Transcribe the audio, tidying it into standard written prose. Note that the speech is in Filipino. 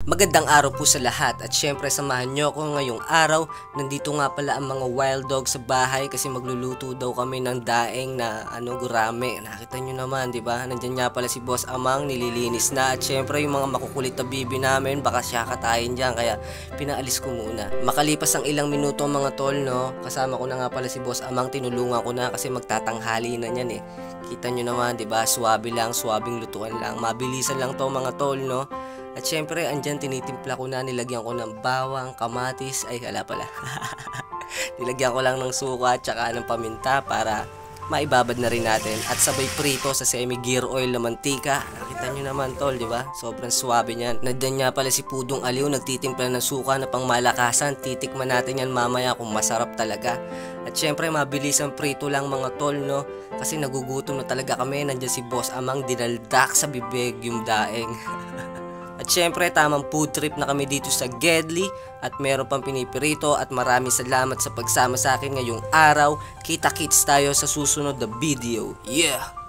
Magandang araw po sa lahat at syempre samahan nyo ako ngayong araw. Nandito nga pala ang mga wild dog sa bahay kasi magluluto daw kami ng daing na gurame. Nakita nyo naman, di ba? Nandiyan nga pala si Boss Amang, nililinis na. At syempre yung mga makukulit na bibi namin, baka siya katayin dyan, kaya pinaalis ko muna. Makalipas ang ilang minuto mga tol, no? Kasama ko na nga pala si Boss Amang, tinulungan ko na kasi magtatanghali na yan eh. Kita nyo naman, di ba? Swabe lang, swabing lutuan lang. Mabilisan lang to mga tol, no? At syempre, andyan tinitimpla ko na, nilagyan ko ng bawang, kamatis, ay hala pala. Nilagyan ko lang ng suka at saka ng paminta para maibabad na rin natin. At sabay prito sa semi-gear oil na mantika. Nakita nyo naman tol, di ba? Sobrang suwabe niyan. Nandiyan nga pala si Pudong Aliw, nagtitimpla ng suka na pang malakasan. Titikman natin yan mamaya kung masarap talaga. At syempre, mabilis ang prito lang mga tol, no? Kasi nagugutom na talaga kami. Nandiyan si Boss Amang, dinaldak sa bibig yung daing. At syempre, tamang food trip na kami dito sa Gedli at meron pang pinipirito at maraming salamat sa pagsama sa akin ngayong araw. Kita-kits tayo sa susunod na video. Yeah!